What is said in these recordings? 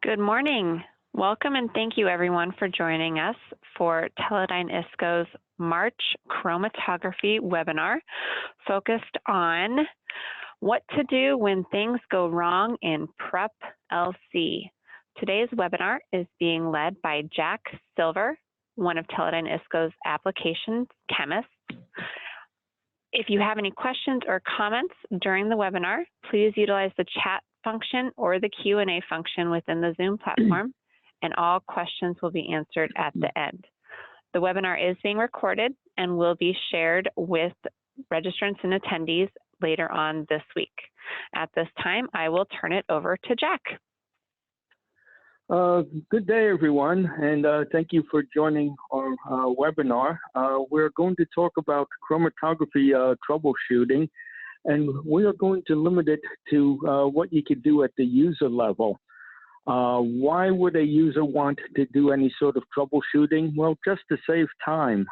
Good morning. Welcome and thank you everyone for joining us for Teledyne ISCO's March Chromatography webinar focused on what to do when things go wrong in Prep LC. Today's webinar is being led by Jack Silver, one of Teledyne ISCO's application chemists. If you have any questions or comments during the webinar, please utilize the chat function or the Q&A function within the Zoom platform, and all questions will be answered at the end. The webinar is being recorded and will be shared with registrants and attendees later on this week. At this time, I will turn it over to Jack. Good day, everyone, and thank you for joining our webinar. We're going to talk about chromatography troubleshooting, and we are going to limit it to what you could do at the user level. Why would a user want to do any sort of troubleshooting? Well, just to save time.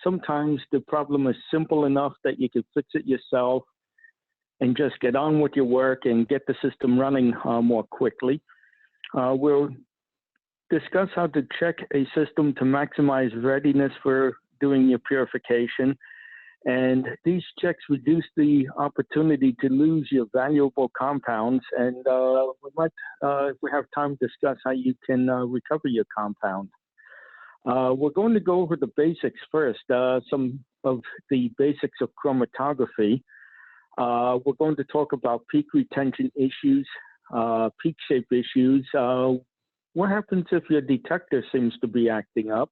Sometimes the problem is simple enough that you can fix it yourself and just get on with your work and get the system running more quickly. We'll discuss how to check a system to maximize readiness for doing your purification. And these checks reduce the opportunity to lose your valuable compounds. And we might, if we have time, discuss how you can recover your compound. We're going to go over the basics first, some of the basics of chromatography. We're going to talk about peak retention issues, peak shape issues. What happens if your detector seems to be acting up?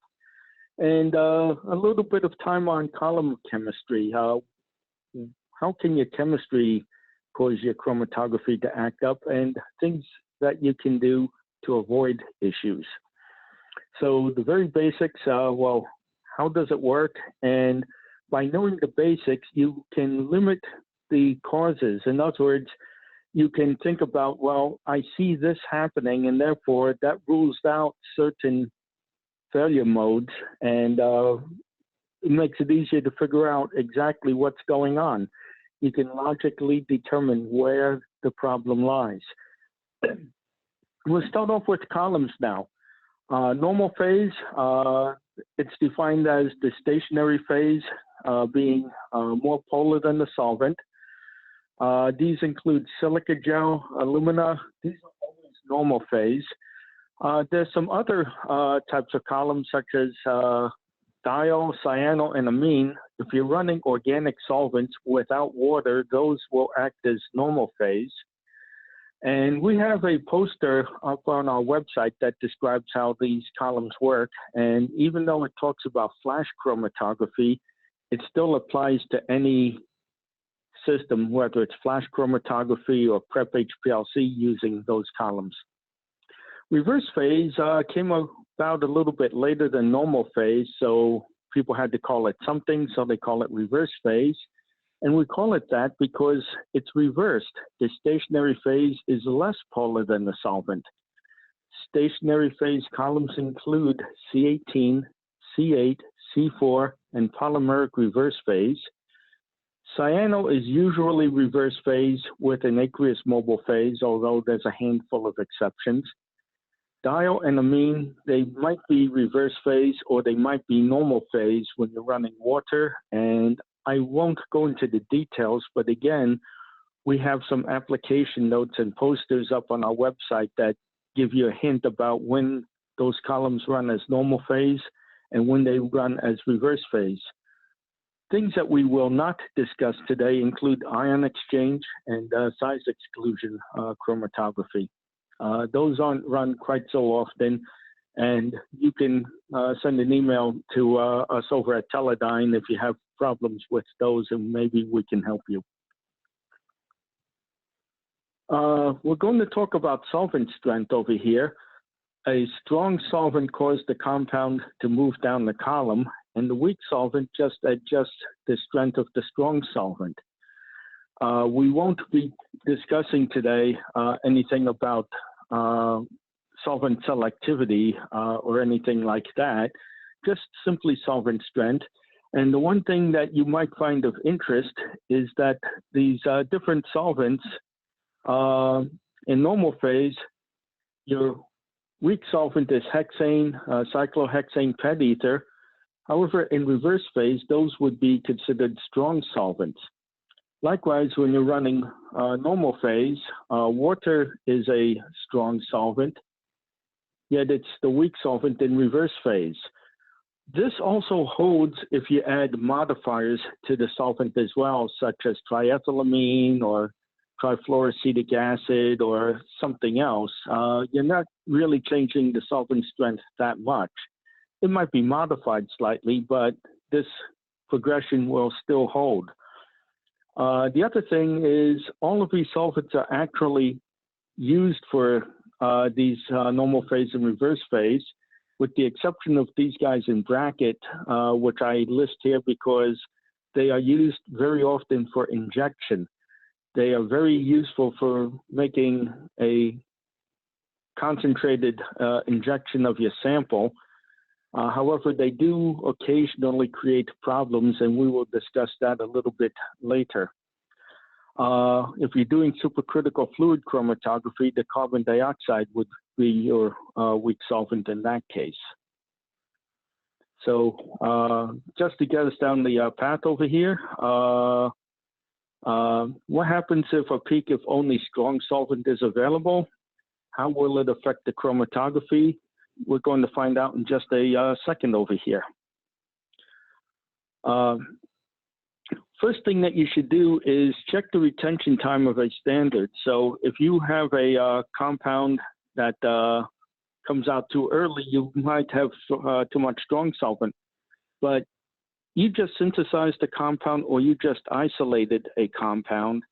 And a little bit of time on column chemistry. How can your chemistry cause your chromatography to act up, and things that you can do to avoid issues. So the very basics, well, how does it work? And by knowing the basics, you can limit the causes. In other words, you can think about, well, I see this happening, and therefore that rules out certain failure modes, and it makes it easier to figure out exactly what's going on. You can logically determine where the problem lies. We'll start off with columns now. Normal phase, it's defined as the stationary phase, being more polar than the solvent. These include silica gel, alumina. These are always normal phase. There's some other types of columns, such as diol, cyano, and amine. If you're running organic solvents without water, those will act as normal phase. And we have a poster up on our website that describes how these columns work. And even though it talks about flash chromatography, it still applies to any system, whether it's flash chromatography or Prep HPLC, using those columns. Reverse phase came about a little bit later than normal phase, so people had to call it something, so they call it reverse phase. And we call it that because it's reversed. The stationary phase is less polar than the solvent. Stationary phase columns include C18, C8, C4, and polymeric reverse phase. Cyano is usually reverse phase with an aqueous mobile phase, although there's a handful of exceptions. Diol and amine, they might be reverse phase or they might be normal phase when you're running water. And I won't go into the details, but again, we have some application notes and posters up on our website that give you a hint about when those columns run as normal phase and when they run as reverse phase. Things that we will not discuss today include ion exchange and size exclusion chromatography. Those aren't run quite so often, and you can send an email to us over at Teledyne if you have problems with those, and maybe we can help you. We're going to talk about solvent strength over here. A strong solvent caused the compound to move down the column, and the weak solvent just adjusts the strength of the strong solvent. We won't be discussing today anything about solvent selectivity or anything like that, just simply solvent strength. And the one thing that you might find of interest is that these different solvents in normal phase Your weak solvent is hexane, cyclohexane PET ether. However, in reverse phase, those would be considered strong solvents. Likewise, when you're running normal phase, water is a strong solvent, yet it's the weak solvent in reverse phase. This also holds if you add modifiers to the solvent as well, such as triethylamine or trifluoroacetic acid or something else. You're not really changing the solvent strength that much. It might be modified slightly, but this progression will still hold. The other thing is all of these solvents are actually used for these normal phase and reverse phase, with the exception of these guys in bracket, which I list here because they are used very often for injection. They are very useful for making a concentrated injection of your sample. However, they do occasionally create problems, and we will discuss that a little bit later. If you're doing supercritical fluid chromatography, the carbon dioxide would be your weak solvent in that case. So just to get us down the path over here, what happens if only strong solvent is available? How will it affect the chromatography? We're going to find out in just a second over here. First thing that you should do is check the retention time of a standard. So if you have a compound that comes out too early, you might have too much strong solvent. But you just synthesized a compound or you just isolated a compound.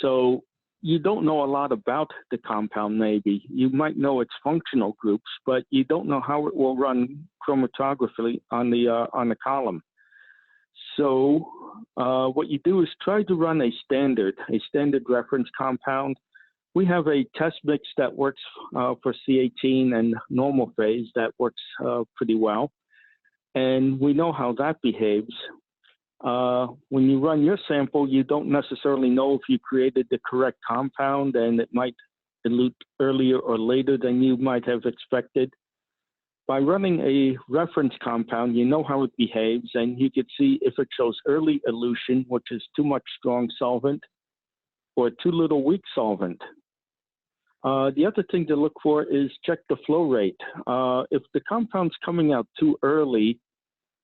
So you don't know a lot about the compound maybe. You might know its functional groups, but you don't know how it will run chromatographically on the column. So what you do is try to run a standard reference compound. We have a test mix that works for C18 and normal phase that works pretty well. And we know how that behaves. When you run your sample, you don't necessarily know if you created the correct compound, and it might elute earlier or later than you might have expected. By running a reference compound, you know how it behaves, and you can see if it shows early elution, which is too much strong solvent, or too little weak solvent. The other thing to look for is check the flow rate. If the compound's coming out too early,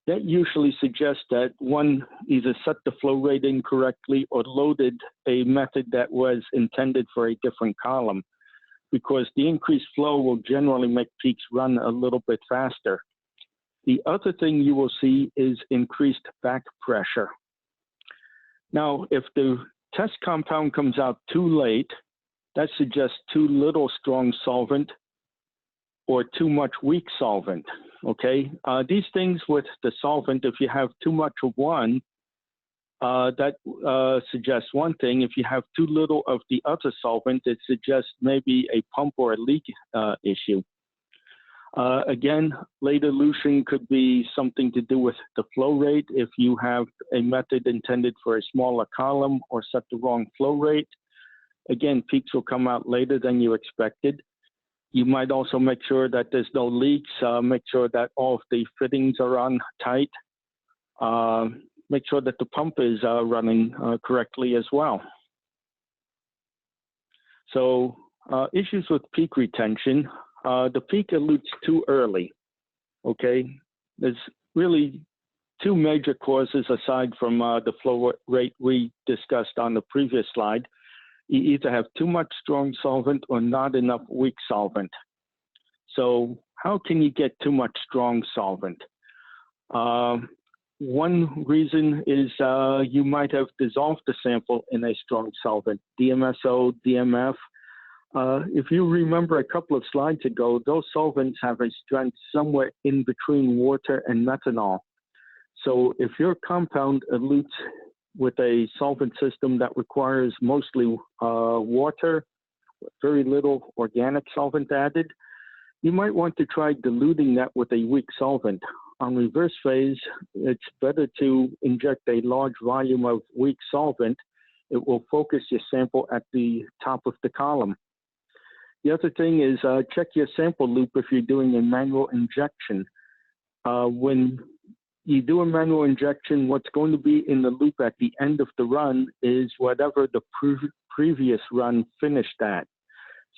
that usually suggests that one either set the flow rate incorrectly or loaded a method that was intended for a different column, because the increased flow will generally make peaks run a little bit faster. The other thing you will see is increased back pressure. Now, if the test compound comes out too late, that suggests too little strong solvent or too much weak solvent, okay? These things with the solvent, if you have too much of one, that suggests one thing. If you have too little of the other solvent, it suggests maybe a pump or a leak issue. Again, late elution could be something to do with the flow rate. If you have a method intended for a smaller column or set the wrong flow rate, again, peaks will come out later than you expected. You might also make sure that there's no leaks, make sure that all of the fittings are on tight, make sure that the pump is running correctly as well. So issues with peak retention, the peak elutes too early, okay? There's really two major causes aside from the flow rate we discussed on the previous slide. You either have too much strong solvent or not enough weak solvent. So how can you get too much strong solvent? One reason is you might have dissolved the sample in a strong solvent, DMSO, DMF. If you remember a couple of slides ago, those solvents have a strength somewhere in between water and methanol. So if your compound elutes with a solvent system that requires mostly water, very little organic solvent added, you might want to try diluting that with a weak solvent. On reverse phase, it's better to inject a large volume of weak solvent. It will focus your sample at the top of the column. The other thing is check your sample loop if you're doing a manual injection. When you do a manual injection, what's going to be in the loop at the end of the run is whatever the previous run finished at.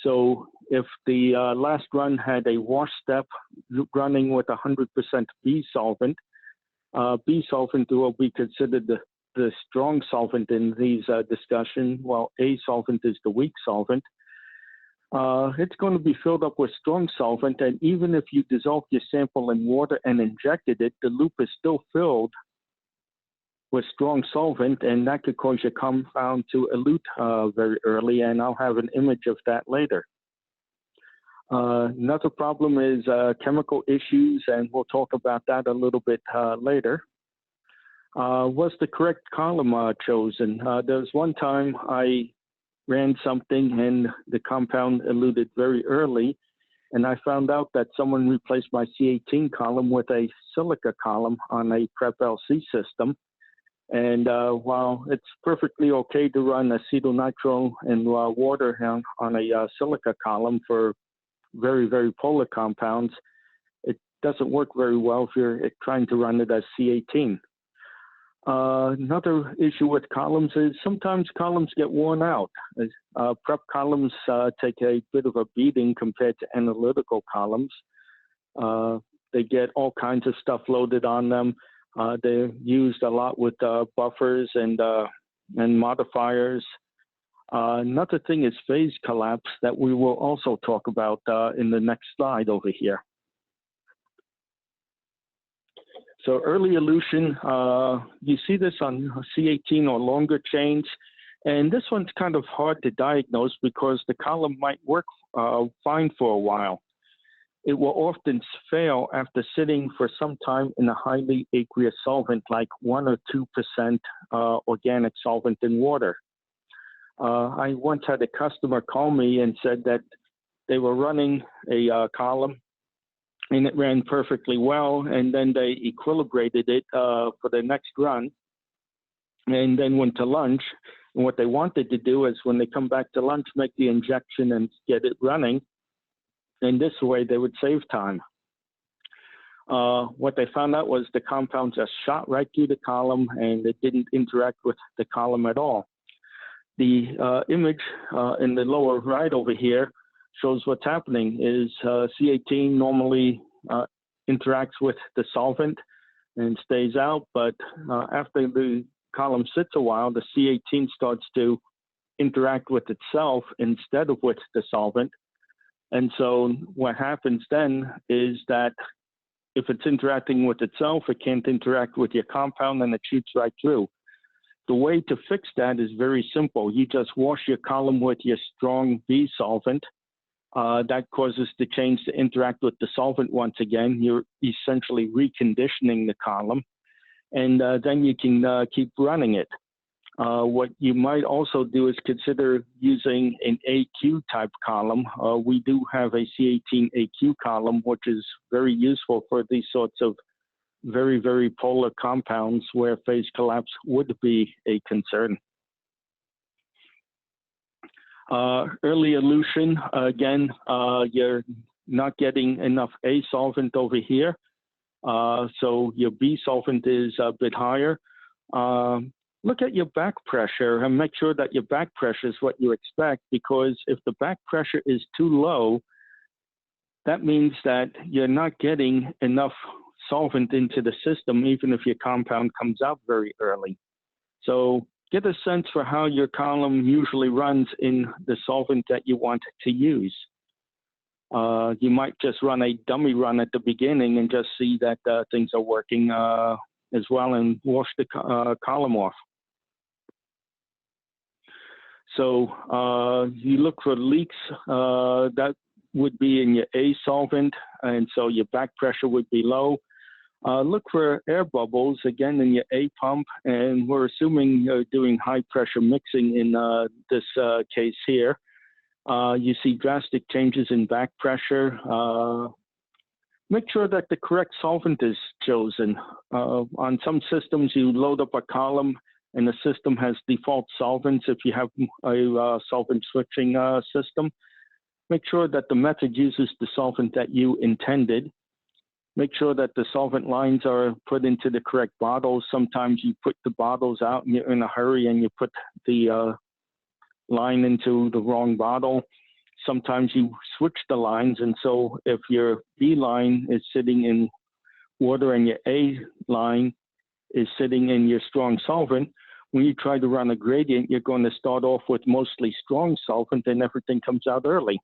So if the last run had a wash step running with 100% B solvent will be considered the strong solvent in these discussions, while A solvent is the weak solvent. It's going to be filled up with strong solvent, and even if you dissolve your sample in water and injected it, the loop is still filled with strong solvent, and that could cause your compound to elute very early, and I'll have an image of that later. Another problem is chemical issues, and we'll talk about that a little bit later. Was the correct column chosen? There was one time I ran something and the compound eluted very early, and I found out that someone replaced my C18 column with a silica column on a Prep LC system. And while it's perfectly okay to run acetonitrile and water on a silica column for very, very polar compounds, it doesn't work very well if you're trying to run it as C18. Another issue with columns is sometimes columns get worn out. Prep columns take a bit of a beating compared to analytical columns. They get all kinds of stuff loaded on them. They're used a lot with buffers and modifiers. Another thing is phase collapse that we will also talk about in the next slide over here. So early elution, you see this on C18 or longer chains, and this one's kind of hard to diagnose because the column might work fine for a while. It will often fail after sitting for some time in a highly aqueous solvent like 1 or 2% organic solvent in water. I once had a customer call me and said that they were running a column and it ran perfectly well, and then they equilibrated it for the next run and then went to lunch. And what they wanted to do is when they come back to lunch, make the injection and get it running. And this way they would save time. What they found out was the compound just shot right through the column and it didn't interact with the column at all. The image in the lower right over here shows what's happening is C18 normally interacts with the solvent and stays out, but after the column sits a while, the C18 starts to interact with itself instead of with the solvent. And so what happens then is that if it's interacting with itself, it can't interact with your compound and it shoots right through. The way to fix that is very simple. You just wash your column with your strong B solvent. That causes the chains to interact with the solvent once again. You're essentially reconditioning the column, and then you can keep running it. What you might also do is consider using an AQ type column. We do have a C18 AQ column, which is very useful for these sorts of very, very polar compounds where phase collapse would be a concern. Early elution, again, you're not getting enough A solvent over here. So your B solvent is a bit higher. Look at your back pressure and make sure that your back pressure is what you expect, because if the back pressure is too low, that means that you're not getting enough solvent into the system, even if your compound comes out very early. So get a sense for how your column usually runs in the solvent that you want to use. You might just run a dummy run at the beginning and just see that things are working as well and wash the column off. So you look for leaks that would be in your A solvent, and so your back pressure would be low. Look for air bubbles, again, in your A pump, and we're assuming you're doing high pressure mixing in this case here. You see drastic changes in back pressure. Make sure that the correct solvent is chosen. On some systems, you load up a column and the system has default solvents if you have a solvent switching system. make sure that the method uses the solvent that you intended. Make sure that the solvent lines are put into the correct bottles. Sometimes you put the bottles out and you're in a hurry and you put the line into the wrong bottle. Sometimes you switch the lines, and so if your B line is sitting in water and your A line is sitting in your strong solvent, when you try to run a gradient, you're going to start off with mostly strong solvent and everything comes out early.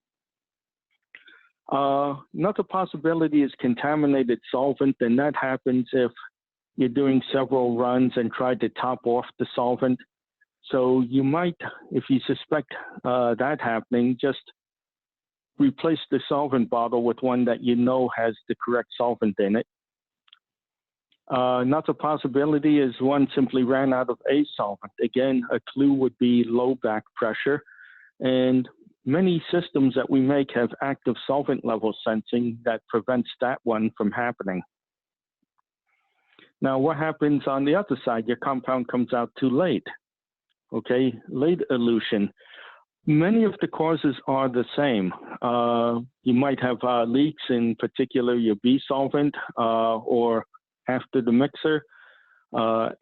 Another possibility is contaminated solvent, and that happens if you're doing several runs and try to top off the solvent. So you might, if you suspect that happening, just replace the solvent bottle with one that you know has the correct solvent in it. Another possibility is one simply ran out of A solvent. Again, a clue would be low back pressure, and many systems that we make have active solvent level sensing that prevents that one from happening. Now, what happens on the other side? Your compound comes out too late. Okay, late elution. Many of the causes are the same. You might have leaks, in particular your B solvent, or after the mixer,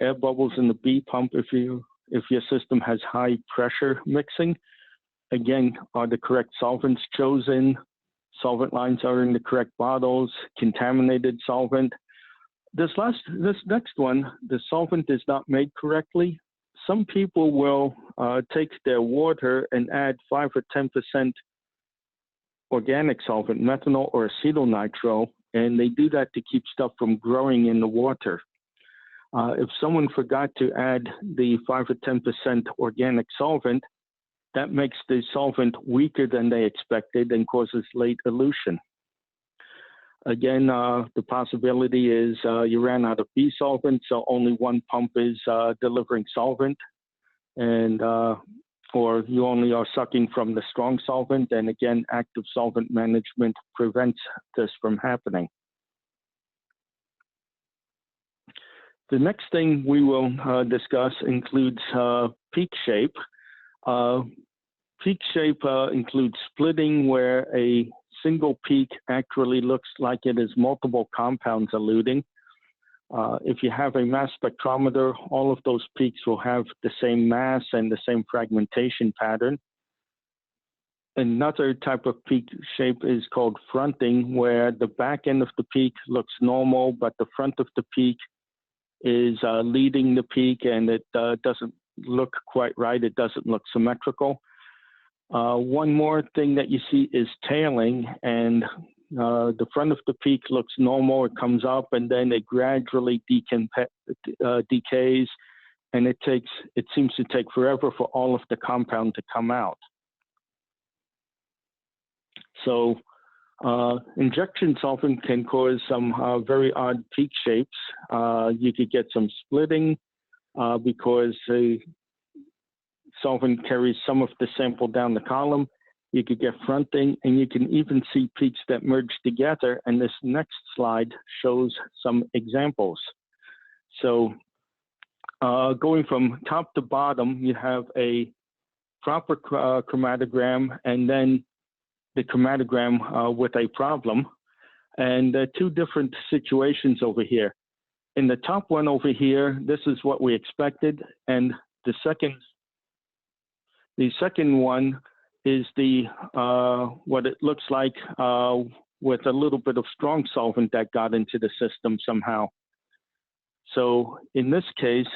air bubbles in the B pump if your system has high pressure mixing. Again, are the correct solvents chosen? Solvent lines are in the correct bottles, contaminated solvent. This next one, the solvent is not made correctly. Some people will take their water and add 5 or 10% organic solvent, methanol or acetonitrile, and they do that to keep stuff from growing in the water. If someone forgot to add the 5 or 10% organic solvent, that makes the solvent weaker than they expected and causes late elution. Again, the possibility is you ran out of B solvent, so only one pump is delivering solvent, and or you only are sucking from the strong solvent, and again, active solvent management prevents this from happening. The next thing we will discuss includes peak shape. Peak shape includes splitting, where a single peak actually looks like it is multiple compounds eluting. If you have a mass spectrometer, all of those peaks will have the same mass and the same fragmentation pattern. Another type of peak shape is called fronting, where the back end of the peak looks normal, but the front of the peak is leading the peak, and it doesn't look quite right. It doesn't look symmetrical. One more thing that you see is tailing, and the front of the peak looks normal. It comes up and then it gradually decays, and it seems to take forever for all of the compound to come out. So injection solvent can cause some very odd peak shapes. You could get some splitting because the solvent carries some of the sample down the column. You could get fronting, and you can even see peaks that merge together. And this next slide shows some examples. So going from top to bottom, you have a proper chromatogram and then the chromatogram with a problem. And two different situations over here. In the top one over here, this is what we expected. And the second one is the what it looks like with a little bit of strong solvent that got into the system somehow. So in this case,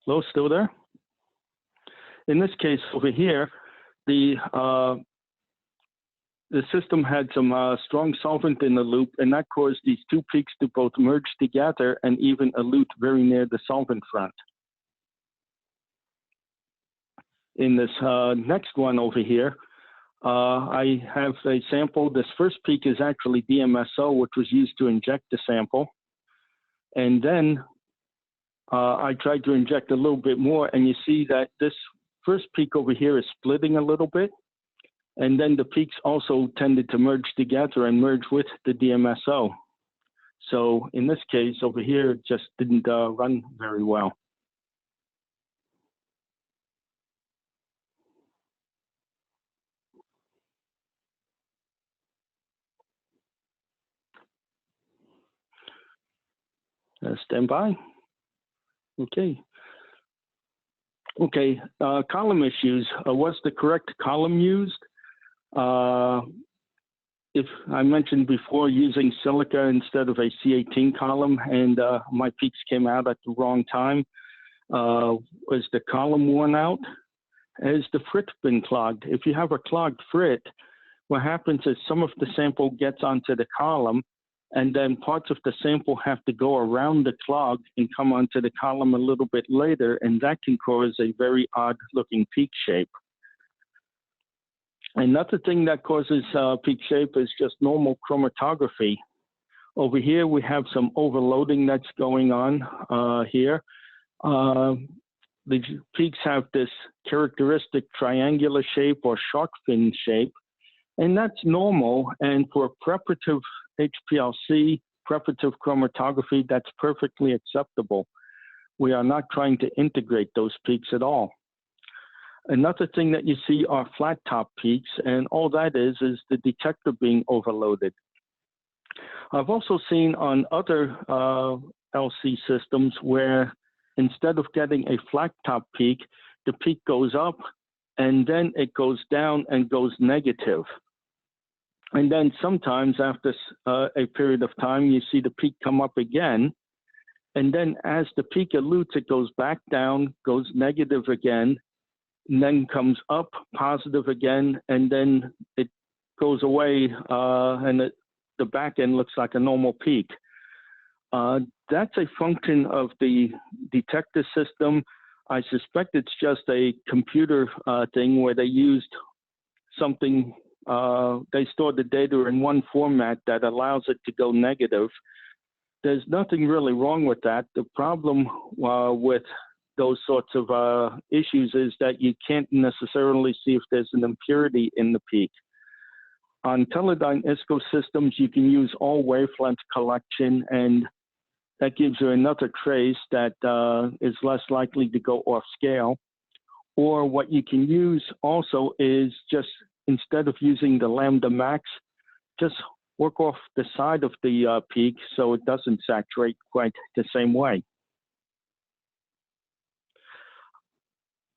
hello, still there? In this case over here, the system had some strong solvent in the loop, and that caused these two peaks to both merge together and even elute very near the solvent front. In this next one over here, I have a sample. This first peak is actually DMSO, which was used to inject the sample. And then I tried to inject a little bit more, and you see that this first peak over here is splitting a little bit. And then the peaks also tended to merge together and merge with the DMSO. So in this case over here, it just didn't run very well. Stand by. Okay. Okay, column issues. Was the correct column used? If I mentioned before using silica instead of a C18 column, and my peaks came out at the wrong time. Was the column worn out? Has the frit been clogged? If you have a clogged frit, what happens is some of the sample gets onto the column, and then parts of the sample have to go around the clog and come onto the column a little bit later, and that can cause a very odd looking peak shape. Another thing that causes peak shape is just normal chromatography. Over here, we have some overloading that's going on here. The peaks have this characteristic triangular shape or shark fin shape, and that's normal. And for preparative HPLC, preparative chromatography, that's perfectly acceptable. We are not trying to integrate those peaks at all. Another thing that you see are flat top peaks, and all that is the detector being overloaded. I've also seen on other LC systems where instead of getting a flat top peak, the peak goes up and then it goes down and goes negative. And then sometimes after a period of time, you see the peak come up again. And then as the peak elutes, it goes back down, goes negative again, and then comes up positive again, and then it goes away and the back end looks like a normal peak. That's a function of the detector system. I suspect it's just a computer thing where they used something, they stored the data in one format that allows it to go negative. There's nothing really wrong with that. The problem with those sorts of issues is that you can't necessarily see if there's an impurity in the peak. On Teledyne ISCO systems, you can use all wavelength collection, and that gives you another trace that is less likely to go off scale. Or what you can use also is just, instead of using the lambda max, just work off the side of the peak so it doesn't saturate quite the same way.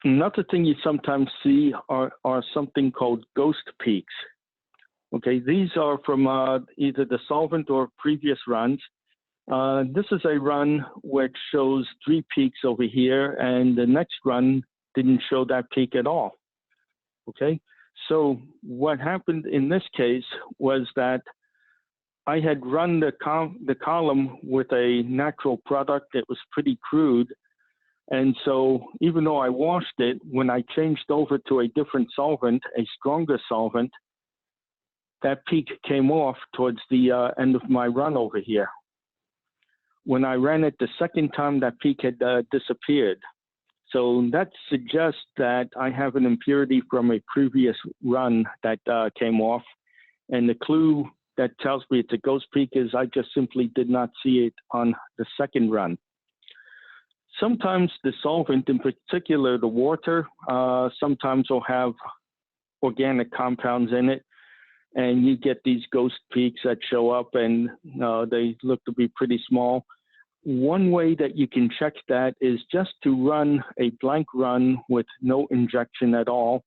Another thing you sometimes see are something called ghost peaks. Okay, these are from either the solvent or previous runs. This is a run which shows 3 peaks over here, and the next run didn't show that peak at all. Okay, so what happened in this case was that I had run the column with a natural product that was pretty crude. And so even though I washed it, when I changed over to a different solvent, a stronger solvent, that peak came off towards the end of my run over here. When I ran it the second time, that peak had disappeared. So that suggests that I have an impurity from a previous run that came off. And the clue that tells me it's a ghost peak is I just simply did not see it on the second run. Sometimes the solvent, in particular the water, sometimes will have organic compounds in it, and you get these ghost peaks that show up, and they look to be pretty small. One way that you can check that is just to run a blank run with no injection at all.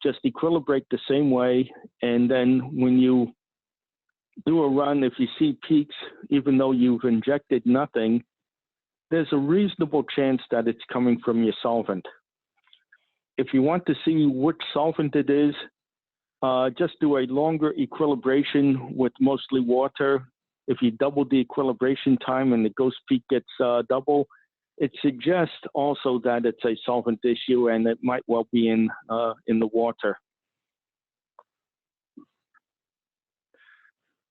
Just equilibrate the same way, and then when you do a run, if you see peaks, even though you've injected nothing, there's a reasonable chance that it's coming from your solvent. If you want to see which solvent it is, just do a longer equilibration with mostly water. If you double the equilibration time and the ghost peak gets double, it suggests also that it's a solvent issue, and it might well be in the water.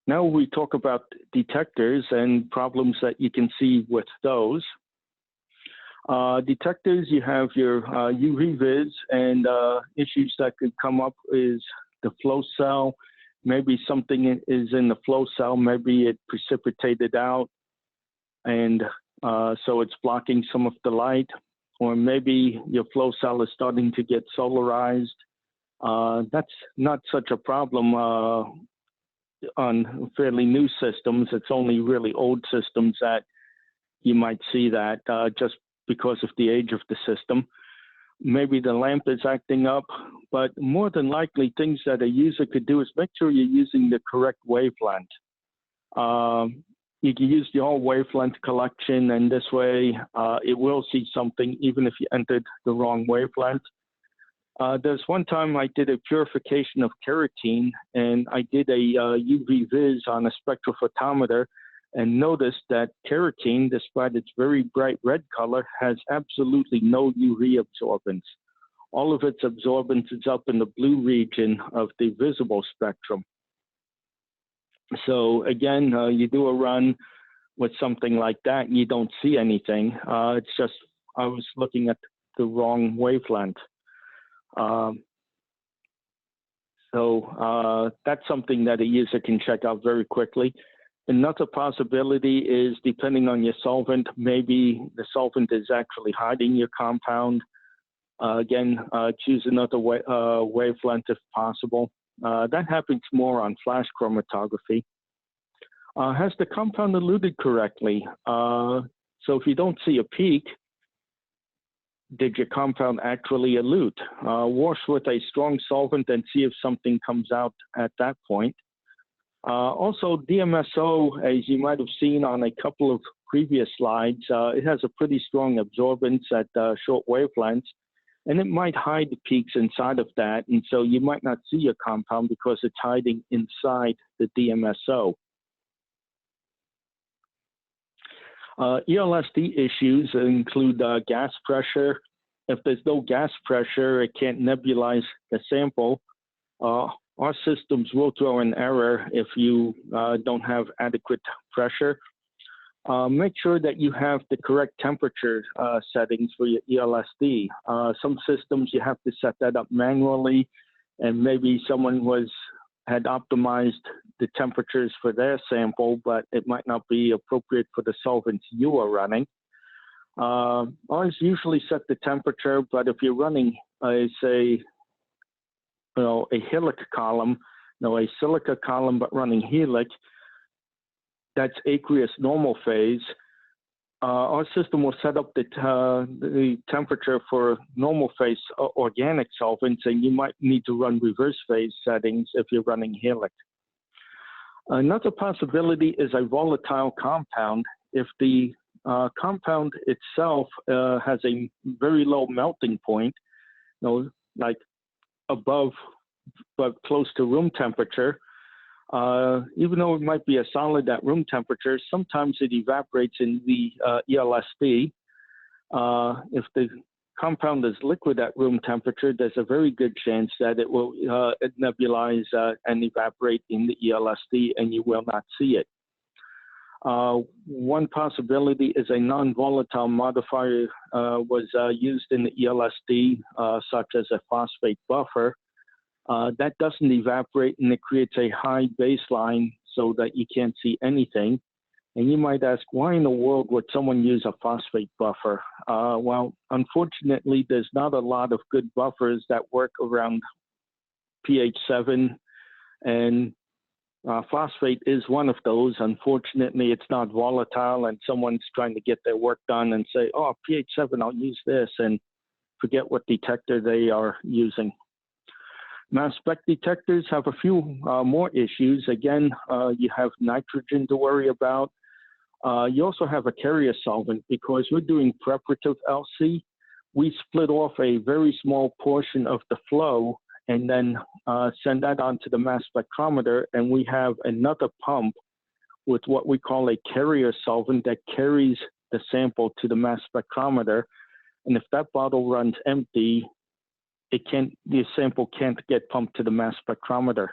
Now we talk about detectors and problems that you can see with those. Detectors, you have your UV vis, and issues that could come up is the flow cell, maybe something is in the flow cell, maybe it precipitated out, and so it's blocking some of the light, or maybe your flow cell is starting to get solarized. That's not such a problem on fairly new systems. It's only really old systems that you might see that just because of the age of the system. Maybe the lamp is acting up, but more than likely things that a user could do is make sure you're using the correct wavelength. You can use the all wavelength collection, and this way it will see something even if you entered the wrong wavelength. There's one time I did a purification of keratin, and I did a UV vis on a spectrophotometer, and noticed that keratin, despite its very bright red color, has absolutely no UV absorbance. All of its absorbance is up in the blue region of the visible spectrum. So again, you do a run with something like that, and you don't see anything. It's just I was looking at the wrong wavelength. So that's something that a user can check out very quickly. Another possibility is, depending on your solvent, maybe the solvent is actually hiding your compound. Again, choose another wavelength if possible. That happens more on flash chromatography. Has the compound eluted correctly? So if you don't see a peak, did your compound actually elute? Wash with a strong solvent and see if something comes out at that point. Also, DMSO, as you might have seen on a couple of previous slides, it has a pretty strong absorbance at short wavelengths, and it might hide the peaks inside of that, and so you might not see your compound because it's hiding inside the DMSO. ELSD issues include gas pressure. If there's no gas pressure, it can't nebulize the sample. Our systems will throw an error if you don't have adequate pressure. Make sure that you have the correct temperature settings for your ELSD. Some systems you have to set that up manually, and maybe someone had optimized the temperatures for their sample, but it might not be appropriate for the solvents you are running. Always usually set the temperature, but if you're running, say, a helic column, a silica column, but running helic, that's aqueous normal phase. Our system will set up the temperature for normal phase organic solvents, and you might need to run reverse phase settings if you're running helic. Another possibility is a volatile compound. If the compound itself has a very low melting point, like above but close to room temperature, even though it might be a solid at room temperature, sometimes it evaporates in the ELSD. If the compound is liquid at room temperature, there's a very good chance that it will nebulize and evaporate in the ELSD, and you will not see it. One possibility is a non-volatile modifier was used in the ELSD, such as a phosphate buffer. That doesn't evaporate, and it creates a high baseline so that you can't see anything. And you might ask, why in the world would someone use a phosphate buffer? Well, unfortunately, there's not a lot of good buffers that work around pH 7, and phosphate is one of those. Unfortunately, it's not volatile, and someone's trying to get their work done and say, oh, pH 7, I'll use this, and forget what detector they are using. Mass spec detectors have a few more issues. Again, you have nitrogen to worry about. You also have a carrier solvent. Because we're doing preparative LC, we split off a very small portion of the flow and then send that onto the mass spectrometer, and we have another pump with what we call a carrier solvent that carries the sample to the mass spectrometer. And if that bottle runs empty, the sample can't get pumped to the mass spectrometer.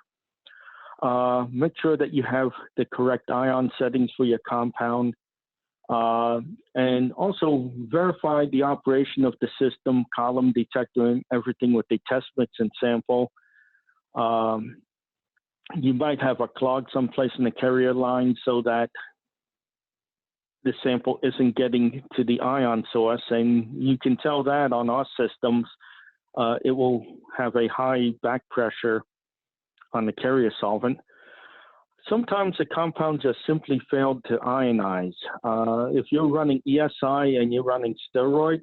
Make sure that you have the correct ion settings for your compound, and also verify the operation of the system, column, detector, and everything with the test mix and sample. You might have a clog someplace in the carrier line so that the sample isn't getting to the ion source, and you can tell that on our systems. It will have a high back pressure on the carrier solvent. Sometimes the compound just simply failed to ionize. If you're running ESI and you're running steroids,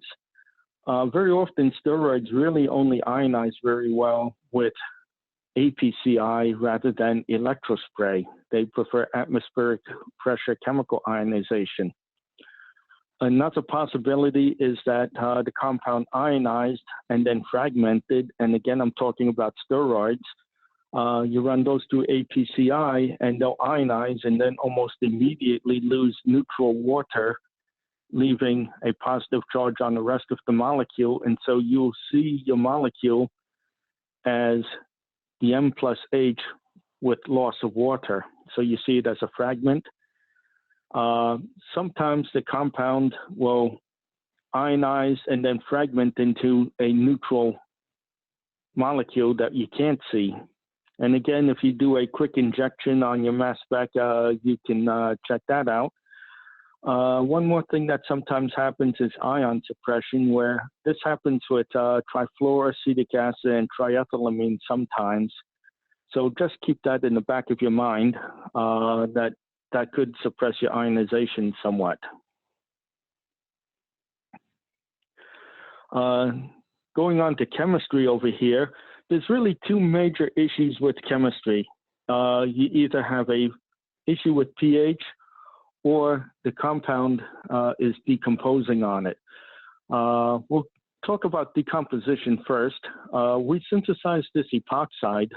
very often steroids really only ionize very well with APCI rather than electrospray. They prefer atmospheric pressure chemical ionization. Another possibility is that the compound ionized and then fragmented, and again, I'm talking about steroids. You run those through APCI and they'll ionize and then almost immediately lose neutral water, leaving a positive charge on the rest of the molecule. And so you'll see your molecule as the M plus H with loss of water. So you see it as a fragment. Sometimes the compound will ionize and then fragment into a neutral molecule that you can't see. And again, if you do a quick injection on your mass spec, you can check that out. One more thing that sometimes happens is ion suppression, where this happens with trifluoroacetic acid and triethylamine sometimes. So just keep that in the back of your mind, that could suppress your ionization somewhat. Going on to chemistry over here, there's really two major issues with chemistry. You either have a issue with pH or the compound is decomposing on it. We'll talk about decomposition first. We synthesized this epoxide,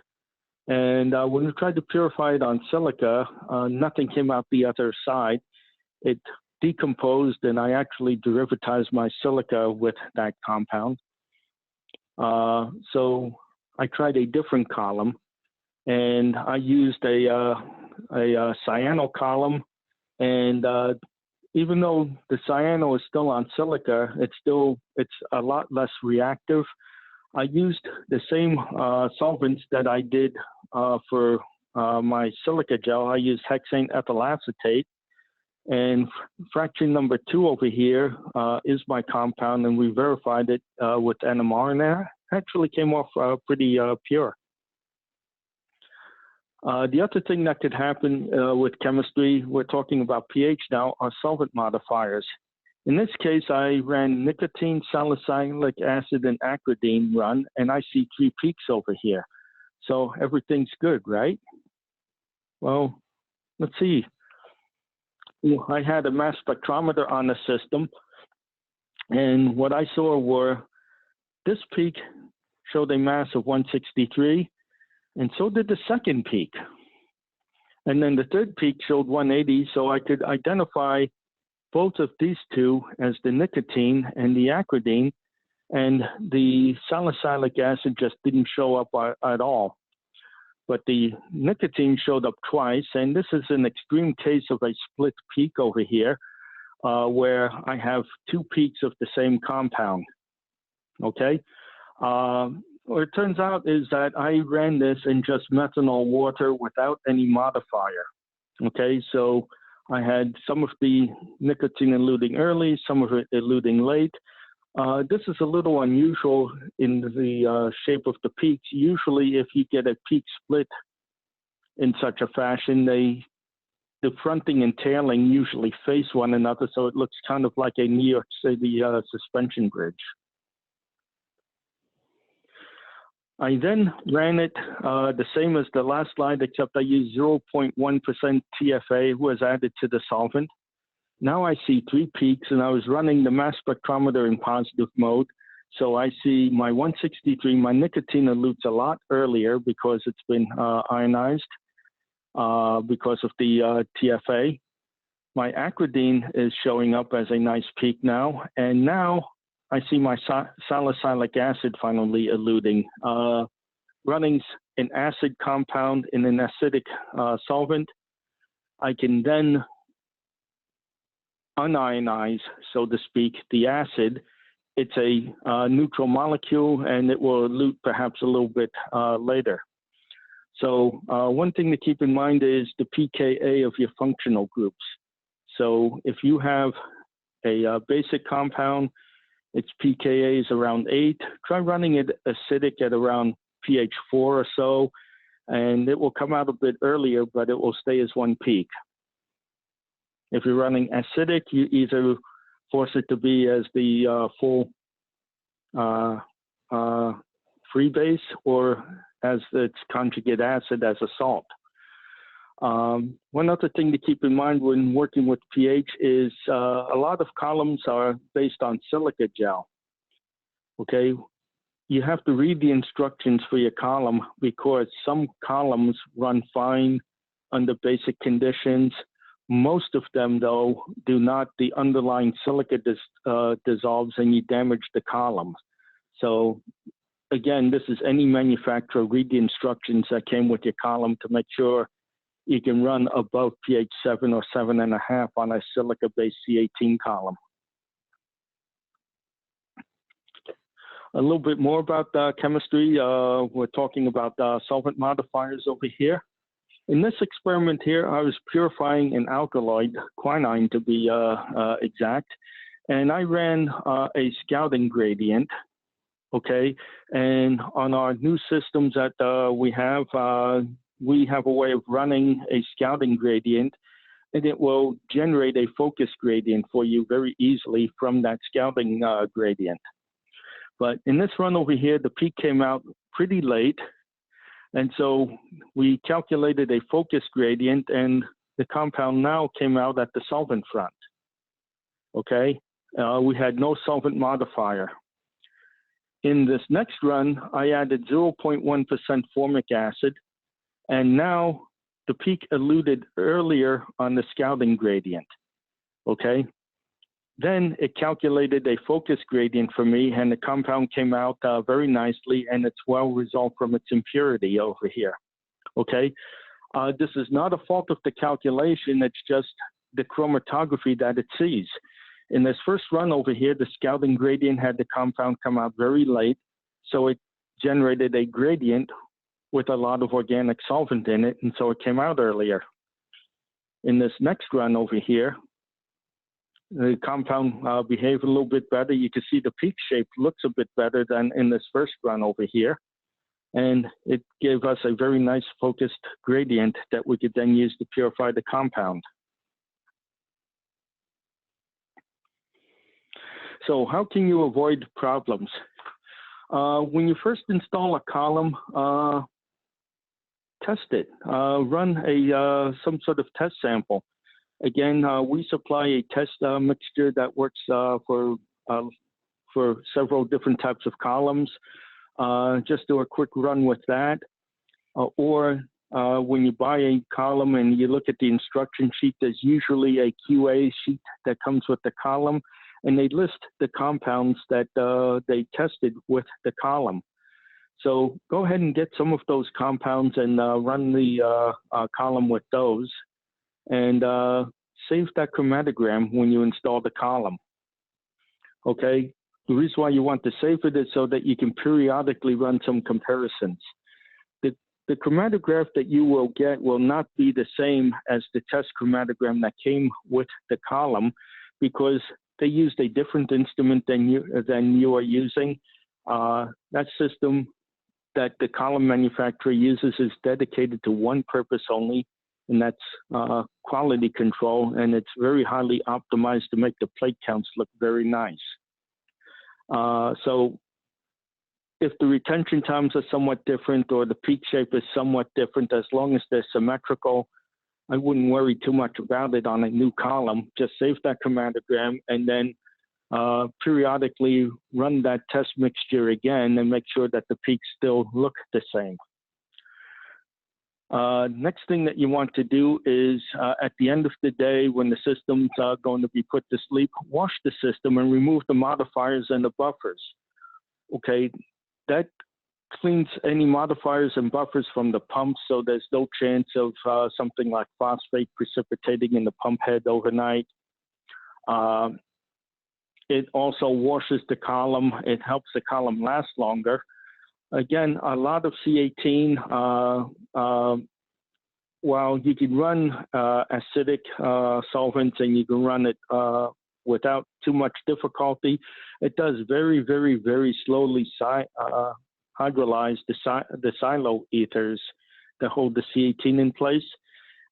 and when we tried to purify it on silica, nothing came out the other side. It decomposed, and I actually derivatized my silica with that compound. So I tried a different column, and I used a cyano column. And even though the cyano is still on silica, it's a lot less reactive. I used the same solvents that I did for my silica gel. I used hexane ethyl acetate, and fraction number 2 over here is my compound, and we verified it with NMR, and it actually came off pretty pure. The other thing that could happen with chemistry, we're talking about pH now, are solvent modifiers. In this case, I ran nicotine, salicylic acid, and acridine run, and I see 3 peaks over here. So everything's good, right? Well, let's see. I had a mass spectrometer on the system, and what I saw were this peak showed a mass of 163, and so did the second peak. And then the third peak showed 180, so I could identify both of these two as the nicotine and the acridine, and the salicylic acid just didn't show up at all. But the nicotine showed up twice, and this is an extreme case of a split peak over here, where I have 2 peaks of the same compound, okay? What it turns out is that I ran this in just methanol water without any modifier, okay? So I had some of the nicotine eluting early, some of it eluting late. This is a little unusual in the shape of the peaks. Usually if you get a peak split in such a fashion, the fronting and tailing usually face one another, so it looks kind of like a New York City suspension bridge. I then ran it the same as the last slide, except I used 0.1% TFA was added to the solvent. Now I see 3 peaks, and I was running the mass spectrometer in positive mode. So I see my 163, my nicotine elutes a lot earlier because it's been ionized because of the TFA. My acridine is showing up as a nice peak now, and now I see my salicylic acid finally eluting. Running an acid compound in an acidic solvent, I can then unionize, so to speak, the acid. It's a neutral molecule, and it will elute perhaps a little bit later. So one thing to keep in mind is the pKa of your functional groups. So if you have a basic compound, its pKa is around 8. Try running it acidic at around pH 4 or so, and it will come out a bit earlier, but it will stay as one peak. If you're running acidic, you either force it to be as the full free base or as its conjugate acid as a salt. One other thing to keep in mind when working with pH is a lot of columns are based on silica gel. Okay, you have to read the instructions for your column because some columns run fine under basic conditions. Most of them, though, do not. The underlying silica dissolves and you damage the column. So again, this is any manufacturer. Read the instructions that came with your column to make sure you can run above pH 7 or 7.5 on a silica-based C18 column. A little bit more about chemistry. We're talking about solvent modifiers over here. In this experiment here, I was purifying an alkaloid, quinine to be exact, and I ran a scouting gradient. Okay, and on our new systems that we have a way of running a scouting gradient, and it will generate a focus gradient for you very easily from that scouting gradient. But in this run over here, the peak came out pretty late, and so we calculated a focus gradient, and the compound now came out at the solvent front. Okay, we had no solvent modifier. In this next run, I added 0.1% formic acid, and now the peak eluded earlier on the scouting gradient, okay? Then it calculated a focus gradient for me, and the compound came out very nicely, and it's well resolved from its impurity over here, okay? This is not a fault of the calculation, it's just the chromatography that it sees. In this first run over here, the scouting gradient had the compound come out very late, so it generated a gradient with a lot of organic solvent in it, and so it came out earlier. In this next run over here, the compound behaved a little bit better. You can see the peak shape looks a bit better than in this first run over here, and it gave us a very nice focused gradient that we could then use to purify the compound. So how can you avoid problems? When you first install a column, test it. Run some sort of test sample. Again, we supply a test mixture that works for several different types of columns. Just do a quick run with that. Or when you buy a column and you look at the instruction sheet, there's usually a QA sheet that comes with the column, and they list the compounds that they tested with the column. So go ahead and get some of those compounds and run the column with those, and save that chromatogram when you install the column. Okay, the reason why you want to save it is so that you can periodically run some comparisons. The chromatograph that you will get will not be the same as the test chromatogram that came with the column, because they used a different instrument than you are using. That system that the column manufacturer uses is dedicated to one purpose only, and that's quality control, and it's very highly optimized to make the plate counts look very nice. So if the retention times are somewhat different or the peak shape is somewhat different, as long as they're symmetrical, I wouldn't worry too much about it on a new column. Just save that chromatogram and then periodically run that test mixture again and make sure that the peaks still look the same. Next thing that you want to do is at the end of the day, when the system's going to be put to sleep, wash the system and remove the modifiers and the buffers. Okay, that cleans any modifiers and buffers from the pump, so there's no chance of something like phosphate precipitating in the pump head overnight. It also washes the column. It helps the column last longer. Again, a lot of C18. While you can run acidic solvents and you can run it without too much difficulty, it does very, very, very slowly hydrolyze the silo ethers that hold the C18 in place.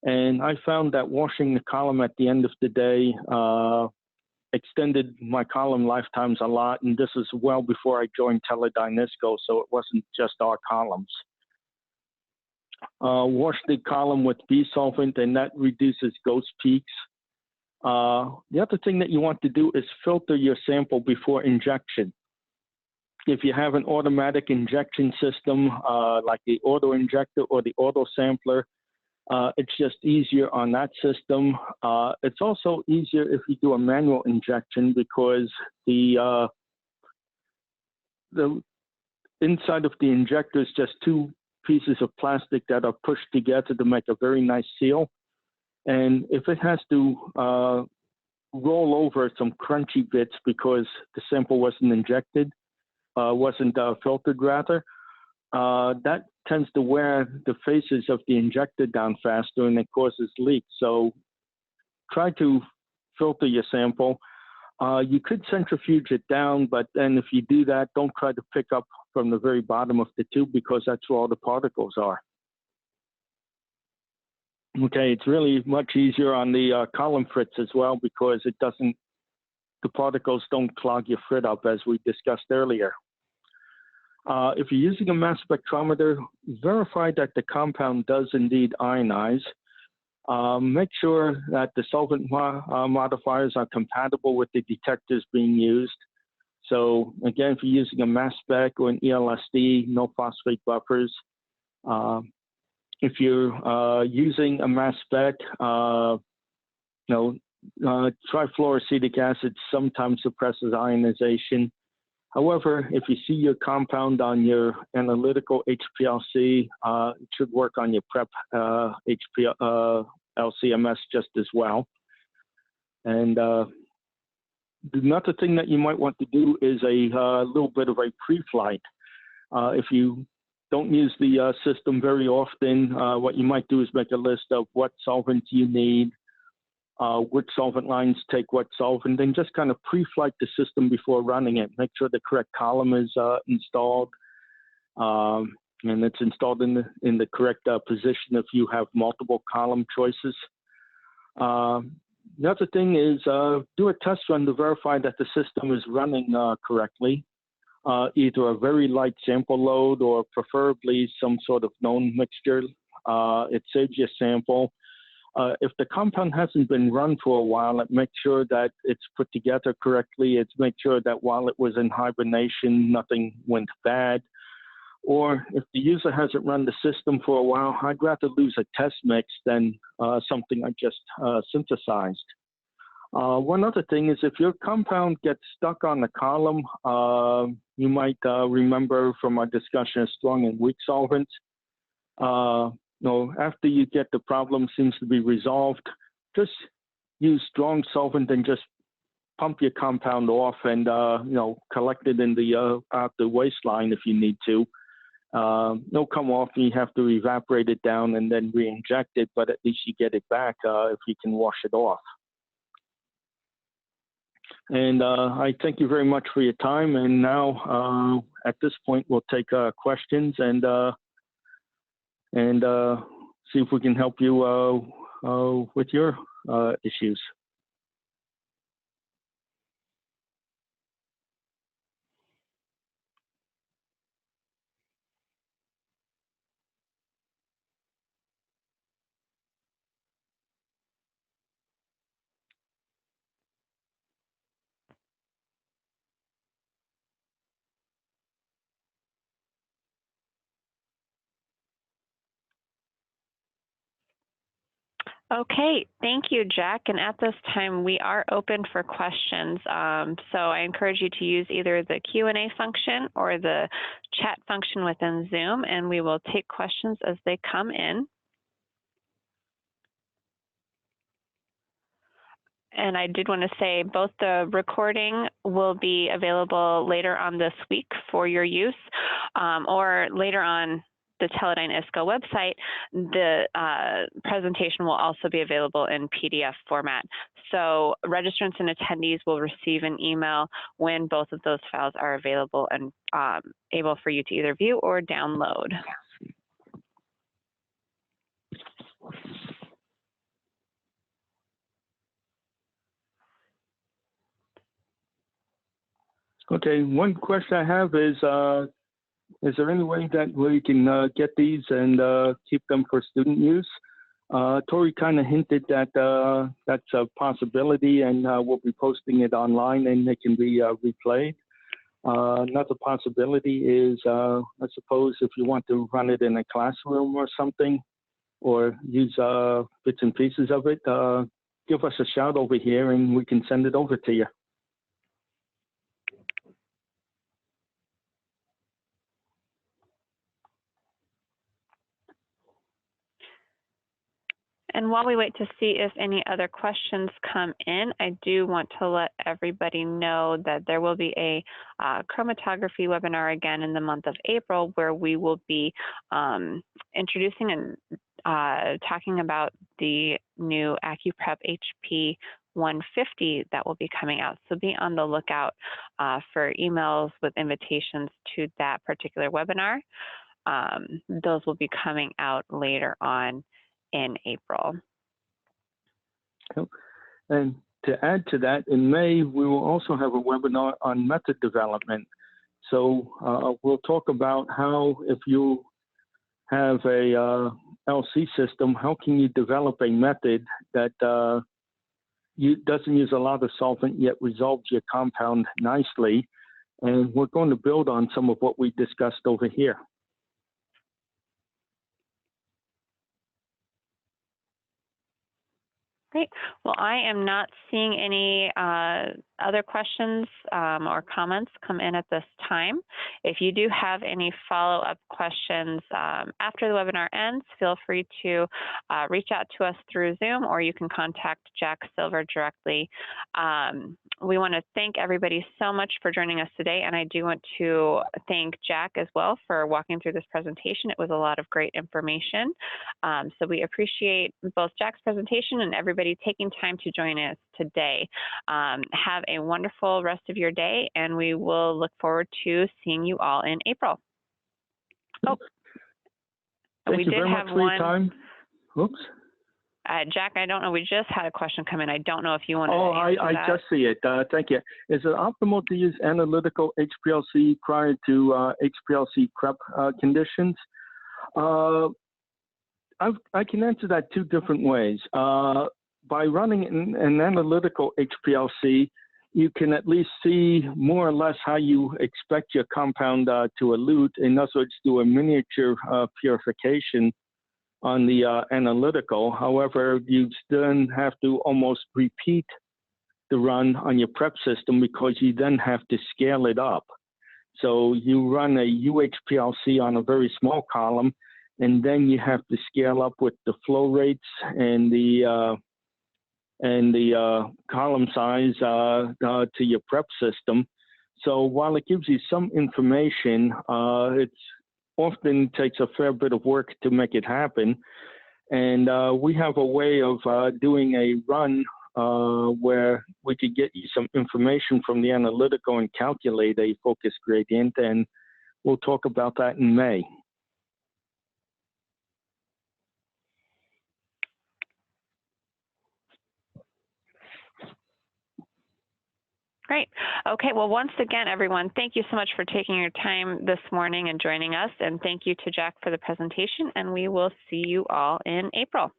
And I found that washing the column at the end of the day extended my column lifetimes a lot. And this is well before I joined Teledyne ISCO, so it wasn't just our columns. Wash the column with B solvent, and that reduces ghost peaks. The other thing that you want to do is filter your sample before injection. If you have an automatic injection system, like the auto injector or the auto sampler, it's just easier on that system. It's also easier if you do a manual injection, because the inside of the injector is just two pieces of plastic that are pushed together to make a very nice seal. And if it has to roll over some crunchy bits because the sample wasn't injected, wasn't filtered rather, that tends to wear the faces of the injector down faster and it causes leaks. So try to filter your sample. You could centrifuge it down, but then if you do that, don't try to pick up from the very bottom of the tube, because that's where all the particles are. Okay, it's really much easier on the column frits as well, because it doesn't, the particles don't clog your frit up, as we discussed earlier. If you're using a mass spectrometer, verify that the compound does indeed ionize. Make sure that the solvent modifiers are compatible with the detectors being used. So again, if you're using a mass spec or an ELSD, no phosphate buffers. If you're using a mass spec, trifluoroacetic acid sometimes suppresses ionization. However, if you see your compound on your analytical HPLC, it should work on your Prep LCMS just as well. And another thing that you might want to do is a little bit of a pre-flight. If you don't use the system very often, what you might do is make a list of what solvents you need, which solvent lines take what solvent, and just kind of pre-flight the system before running it. Make sure the correct column is installed, and it's installed in the correct position if you have multiple column choices. The other thing is do a test run to verify that the system is running correctly, either a very light sample load or preferably some sort of known mixture. It saves you a sample. If the compound hasn't been run for a while, make sure that it's put together correctly. It's make sure that while it was in hibernation, nothing went bad. Or if the user hasn't run the system for a while, I'd rather lose a test mix than something I just synthesized. One other thing is, if your compound gets stuck on the column, you might remember from our discussion of strong and weak solvents. After you get the problem seems to be resolved, just use strong solvent and just pump your compound off and collect it in the out the waistline if you need to. No come off, and you have to evaporate it down and then re-inject it, but at least you get it back if you can wash it off. And I thank you very much for your time. And now at this point, we'll take questions and see if we can help you with your issues. Okay, thank you, Jack. And at this time, we are open for questions. So I encourage you to use either the Q&A function or the chat function within Zoom, and we will take questions as they come in. And I did want to say both the recording will be available later on this week for your use, or later on the Teledyne ISCO website. The presentation will also be available in PDF format. So registrants and attendees will receive an email when both of those files are available and able for you to either view or download. Okay, one question I have is there any way that we can get these and keep them for student use? Tori kind of hinted that that's a possibility, and we'll be posting it online and it can be replayed. Another possibility is, I suppose, if you want to run it in a classroom or something, or use bits and pieces of it, give us a shout over here and we can send it over to you. And while we wait to see if any other questions come in, I do want to let everybody know that there will be a chromatography webinar again in the month of April, where we will be introducing and talking about the new AccuPrep HP 150 that will be coming out. So be on the lookout for emails with invitations to that particular webinar. Those will be coming out later on in April. And to add to that, in May, we will also have a webinar on method development. So we'll talk about how, if you have a LC system, how can you develop a method that doesn't use a lot of solvent yet resolves your compound nicely. And we're going to build on some of what we discussed over here. Great. Well, I am not seeing any other questions or comments come in at this time. If you do have any follow-up questions after the webinar ends, feel free to reach out to us through Zoom, or you can contact Jack Silver directly. We want to thank everybody so much for joining us today, and I do want to thank Jack as well for walking through this presentation. It was a lot of great information. So we appreciate both Jack's presentation and everybody taking time to join us today. Have a wonderful rest of your day, and we will look forward to seeing you all in April. Oh, Thank you very much for your time. Oops. Jack, I don't know. We just had a question come in. I don't know if you want to answer I that. just see it. Thank you. Is it optimal to use analytical HPLC prior to HPLC prep conditions? I can answer that two different ways. By running an analytical HPLC, you can at least see more or less how you expect your compound to elute. In other words, do a miniature purification on the analytical. However, you then have to almost repeat the run on your prep system, because you then have to scale it up. So you run a UHPLC on a very small column, and then you have to scale up with the flow rates and the column size to your prep system. So while it gives you some information, it's often takes a fair bit of work to make it happen. And we have a way of doing a run where we could get you some information from the analytical and calculate a focus gradient, and we'll talk about that in May. Great. Okay, well, once again, everyone, thank you so much for taking your time this morning and joining us. And thank you to Jack for the presentation, and we will see you all in April.